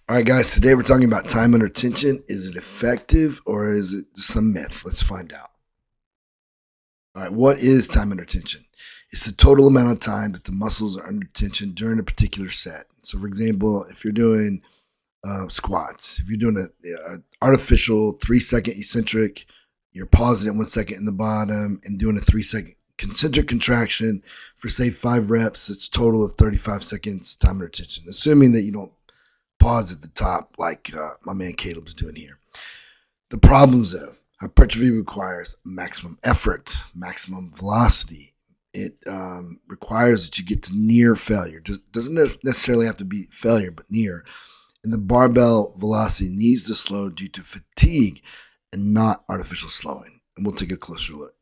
All right, guys, today we're talking about time under tension. Is it effective or is it some myth? Let's find out. All right, what is time under tension? It's the total amount of time that the muscles are under tension during a particular set. So, for example, if you're doing squats, if you're doing an artificial 3-second eccentric, you're pausing at 1 second in the bottom and doing a 3-second concentric contraction for, say, 5 reps, it's a total of 35 seconds time under tension, assuming that you don't pause at the top like my man Caleb's doing here. The problems, though, hypertrophy requires maximum effort, maximum velocity. It requires that you get to near failure. Doesn't necessarily have to be failure, but near. And the barbell velocity needs to slow due to fatigue and not artificial slowing. And we'll take a closer look.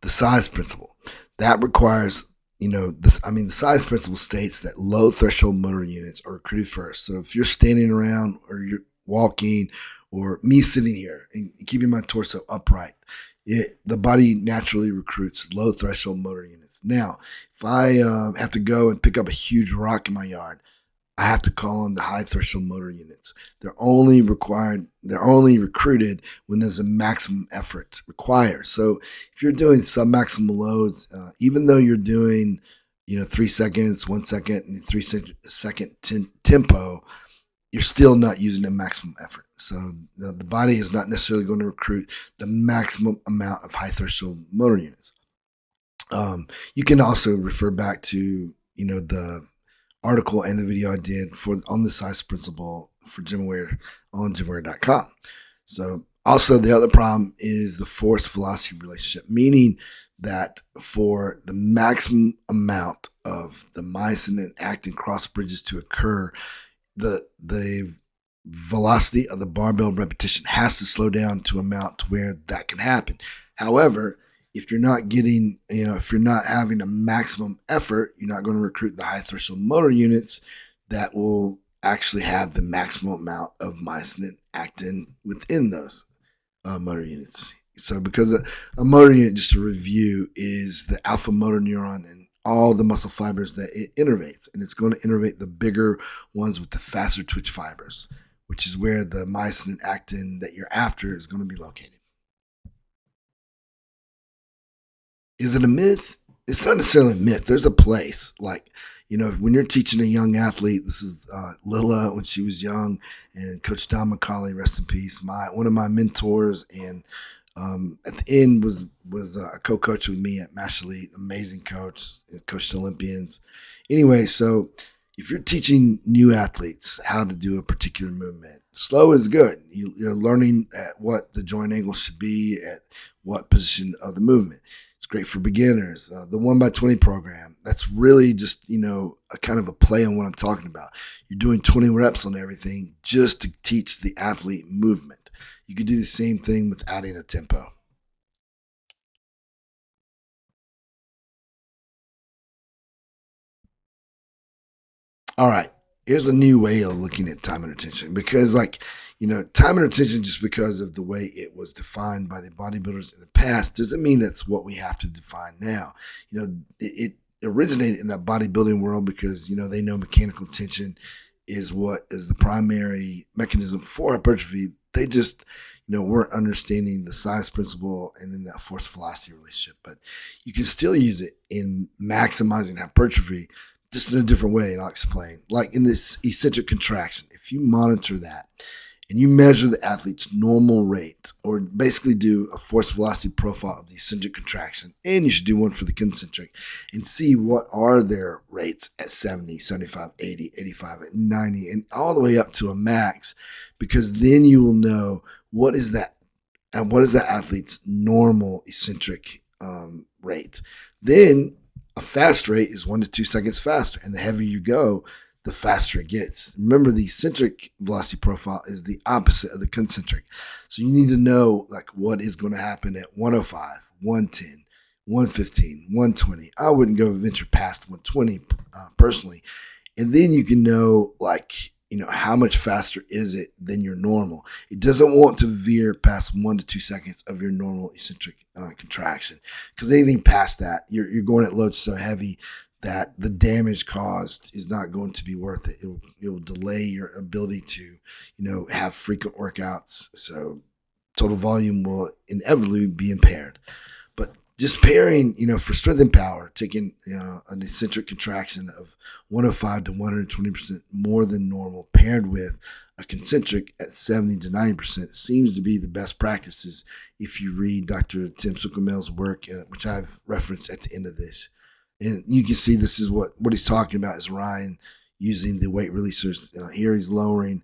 The size principle. That requires the size principle states that low threshold motor units are recruited first. So if you're standing around or you're walking or me sitting here and keeping my torso upright, the body naturally recruits low threshold motor units. Now, if I have to go and pick up a huge rock in my yard, I have to call on the high threshold motor units. They're only recruited when there's a maximum effort required. So if you're doing submaximal loads, even though you're doing 3 seconds, 1 second, and 3-second tempo, you're still not using a maximum effort. So the body is not necessarily going to recruit the maximum amount of high threshold motor units. You can also refer back to the article and the video I did on the size principle for GymAware on gymaware.com. So also the other problem is the force velocity relationship, meaning that for the maximum amount of the myosin and actin cross bridges to occur, the velocity of the barbell repetition has to slow down to amount to where that can happen. However, if you're not getting, if you're not having a maximum effort, you're not going to recruit the high threshold motor units that will actually have the maximum amount of myosin and actin within those motor units. So because a motor unit, just to review, is the alpha motor neuron and all the muscle fibers that it innervates. And it's going to innervate the bigger ones with the faster twitch fibers, which is where the myosin and actin that you're after is going to be located. Is it a myth? It's not necessarily a myth. There's a place. Like, when you're teaching a young athlete, this is Lila when she was young, and Coach Don McCauley, rest in peace, one of my mentors, and at the end was a co-coach with me at Mash Elite, amazing coach, coached Olympians. Anyway, so if you're teaching new athletes how to do a particular movement, slow is good. You're learning at what the joint angle should be, at what position of the movement. It's great for beginners. The 1x20 program, that's really just, a kind of a play on what I'm talking about. You're doing 20 reps on everything just to teach the athlete movement. You could do the same thing with adding a tempo. All right, here's a new way of looking at time under tension, because time under tension, just because of the way it was defined by the bodybuilders in the past, doesn't mean that's what we have to define now. It originated in that bodybuilding world because, they know mechanical tension is what is the primary mechanism for hypertrophy. They just, weren't understanding the size principle and then that force velocity relationship. But you can still use it in maximizing hypertrophy, just in a different way, and I'll explain. Like in this eccentric contraction, if you monitor that and you measure the athlete's normal rate, or basically do a force velocity profile of the eccentric contraction, and you should do one for the concentric, and see what are their rates at 70, 75, 80, 85, 90, and all the way up to a max, because then you will know what is that athlete's normal eccentric rate. Then a fast rate is 1 to 2 seconds faster, and the heavier you go, the faster it gets. Remember, the eccentric velocity profile is the opposite of the concentric. So you need to know what is going to happen at 105, 110, 115, 120. I wouldn't go venture past 120 personally. And then you can know how much faster is it than your normal. It doesn't want to veer past 1 to 2 seconds of your normal eccentric contraction, because anything past that, you're going at loads so heavy that the damage caused is not going to be worth it. It will delay your ability to, have frequent workouts. So total volume will inevitably be impaired. But just pairing, for strength and power, taking an eccentric contraction of 105 to 120% more than normal, paired with a concentric at 70 to 90% seems to be the best practices if you read Dr. Tim Suckelmel's work, which I've referenced at the end of this. And you can see this is what he's talking about is Ryan using the weight releasers. Here he's lowering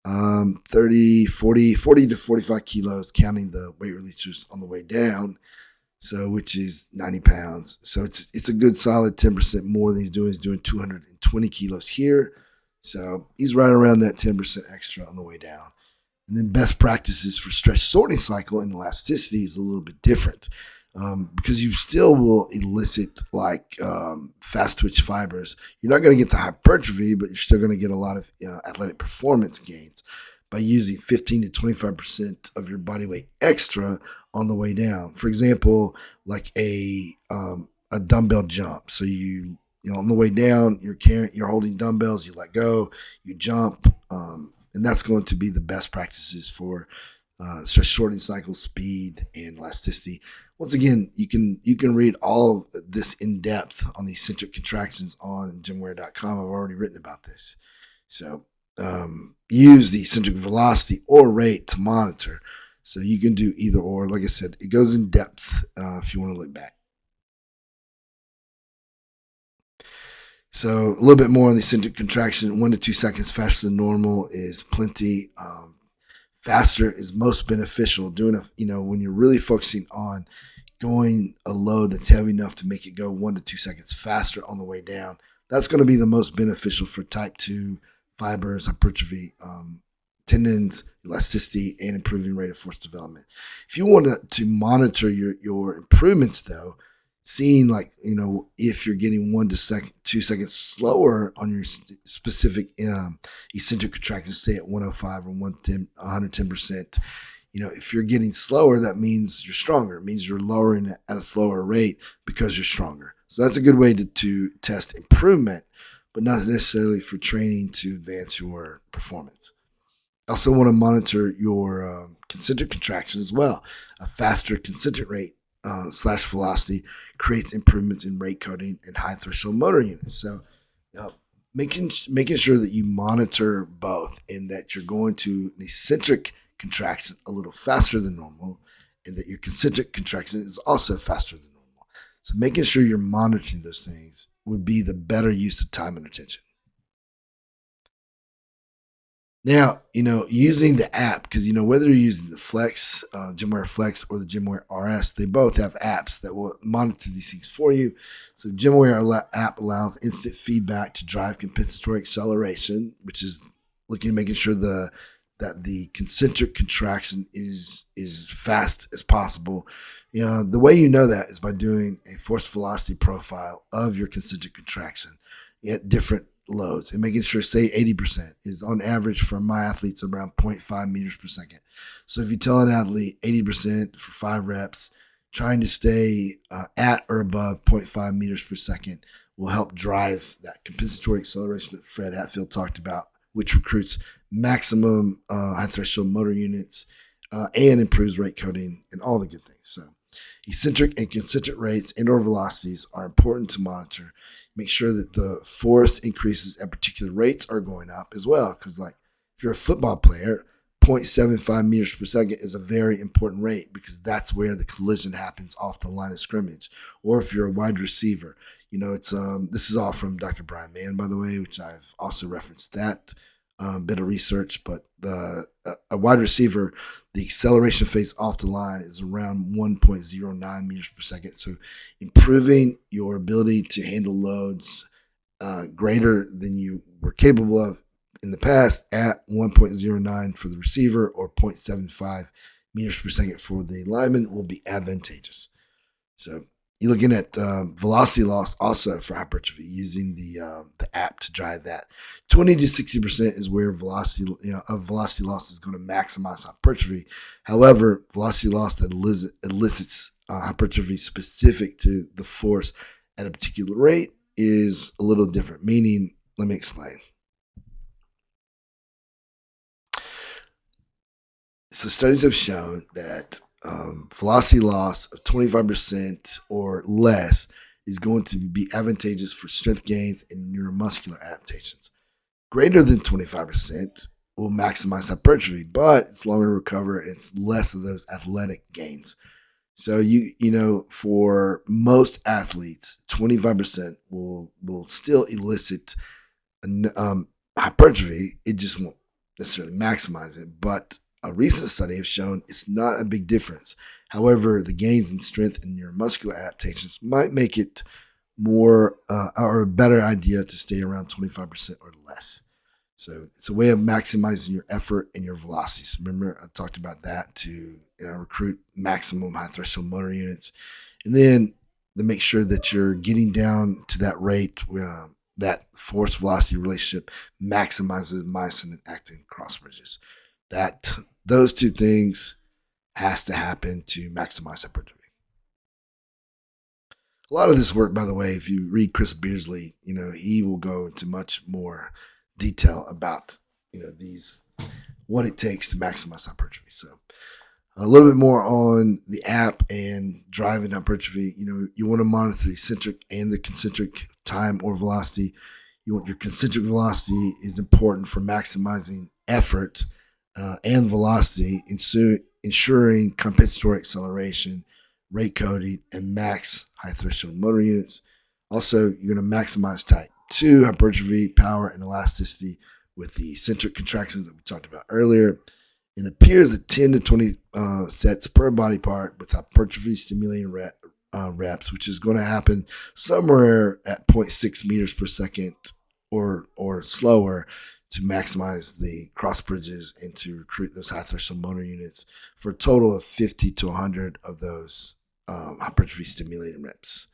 30 to 45 kilos, counting the weight releasers on the way down. So, which is 90 pounds. So it's a good solid 10% more than he's doing. He's doing 220 kilos here. So he's right around that 10% extra on the way down. And then best practices for stretch shortening cycle and elasticity is a little bit different. Because you still will elicit like fast twitch fibers. You're not going to get the hypertrophy, but you're still going to get a lot of athletic performance gains by using 15 to 25% of your body weight extra on the way down. For example, like a dumbbell jump. So you on the way down, you're holding dumbbells, you let go, you jump, and that's going to be the best practices for stretch shortening cycle, speed, and elasticity. Once again, you can read all of this in depth on the eccentric contractions on gymwear.com. I've already written about this. So use the eccentric velocity or rate to monitor. So you can do either or. Like I said, it goes in depth if you want to look back. So a little bit more on the eccentric contraction. 1 to 2 seconds faster than normal is plenty. Faster is most beneficial. When you're really focusing on going a load that's heavy enough to make it go 1 to 2 seconds faster on the way down, that's going to be the most beneficial for type 2 fibers, hypertrophy, tendons, elasticity, and improving rate of force development. If you want to monitor your improvements, though, seeing if you're getting 1 to 2 seconds slower on your specific eccentric contractions, say at 105 or 110%, if you're getting slower, that means you're stronger. It means you're lowering it at a slower rate because you're stronger. So that's a good way to test improvement, but not necessarily for training to advance your performance. Also want to monitor your concentric contraction as well. A faster concentric rate / velocity creates improvements in rate coding and high threshold motor units. So making sure that you monitor both and that you're going to an eccentric contraction a little faster than normal and that your concentric contraction is also faster than normal. So making sure you're monitoring those things would be the better use of time and attention. Now, using the app, because, whether you're using the Flex, GymWear Flex, or the GymWear RS, they both have apps that will monitor these things for you. So GymWear app allows instant feedback to drive compensatory acceleration, which is making sure that the concentric contraction is fast as possible. The way you know that is by doing a force velocity profile of your concentric contraction at different loads and making sure, say 80% is on average for my athletes around 0.5 meters per second. So if you tell an athlete 80% for 5 reps, trying to stay at or above 0.5 meters per second will help drive that compensatory acceleration that Fred Hatfield talked about, which recruits maximum high threshold motor units and improves rate coding and all the good things. So eccentric and concentric rates and or velocities are important to monitor. Make sure that the force increases at particular rates are going up as well. Because if you're a football player, 0.75 meters per second is a very important rate because that's where the collision happens off the line of scrimmage. Or if you're a wide receiver, it's this is all from Dr. Brian Mann, by the way, which I've also referenced that bit of research. But a wide receiver, the acceleration phase off the line is around 1.09 meters per second. So improving your ability to handle loads greater than you were capable of in the past at 1.09 for the receiver or 0.75 meters per second for the lineman will be advantageous. So you're looking at velocity loss also for hypertrophy using the app to drive that. 20 to 60% is where velocity loss is going to maximize hypertrophy. However, velocity loss that elicits hypertrophy specific to the force at a particular rate is a little different, meaning, let me explain. So studies have shown that velocity loss of 25% or less is going to be advantageous for strength gains and neuromuscular adaptations. Greater than 25% will maximize hypertrophy, but it's longer to recover and it's less of those athletic gains. So for most athletes, 25% will still elicit hypertrophy. It just won't necessarily maximize it. But a recent study has shown it's not a big difference. However, the gains in strength and neuromuscular adaptations might make it more or a better idea to stay around 25% or less. So it's a way of maximizing your effort and your velocities. Remember, I talked about that to recruit maximum high threshold motor units. And then to make sure that you're getting down to that rate, that force velocity relationship maximizes myosin and actin cross bridges. Those two things has to happen to maximize hypertrophy. A lot of this work, by the way, if you read Chris Beardsley, he will go into much more detail about what it takes to maximize hypertrophy. So a little bit more on the app and driving hypertrophy. You want to monitor the eccentric and the concentric time or velocity. Your concentric velocity is important for maximizing effort and velocity, ensuring compensatory acceleration, rate coding, and max high threshold motor units. Also, you're going to maximize type 2 hypertrophy, power, and elasticity with the eccentric contractions that we talked about earlier. It appears that 10 to 20 sets per body part with hypertrophy stimulating reps, which is going to happen somewhere at 0.6 meters per second or slower to maximize the cross bridges and to recruit those high threshold motor units for a total of 50 to 100 of those hypertrophy stimulating reps.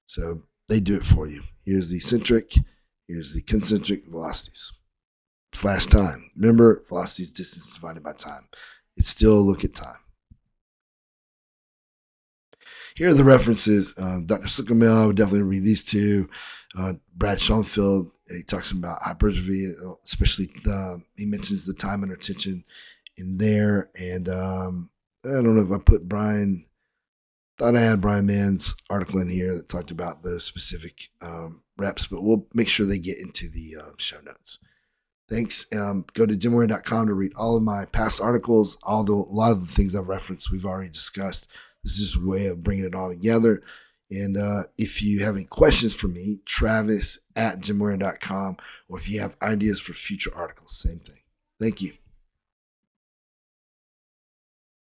So they do it for you. Here's the eccentric, here's the concentric velocities / time. Remember, velocity is distance divided by time. It's still a look at time. Here are the references. Dr. Zuckermill, I would definitely read these two. Brad Schoenfeld, he talks about hypertrophy, especially he mentions the time under tension in there. And I don't know if I put Brian, thought I had Brian Mann's article in here that talked about the specific reps, but we'll make sure they get into the show notes. Thanks. Go to gymwarrior.com to read all of my past articles. A lot of the things I've referenced, we've already discussed. This is just a way of bringing it all together. And if you have any questions for me, Travis at gymwarrior.com, or if you have ideas for future articles, same thing. Thank you.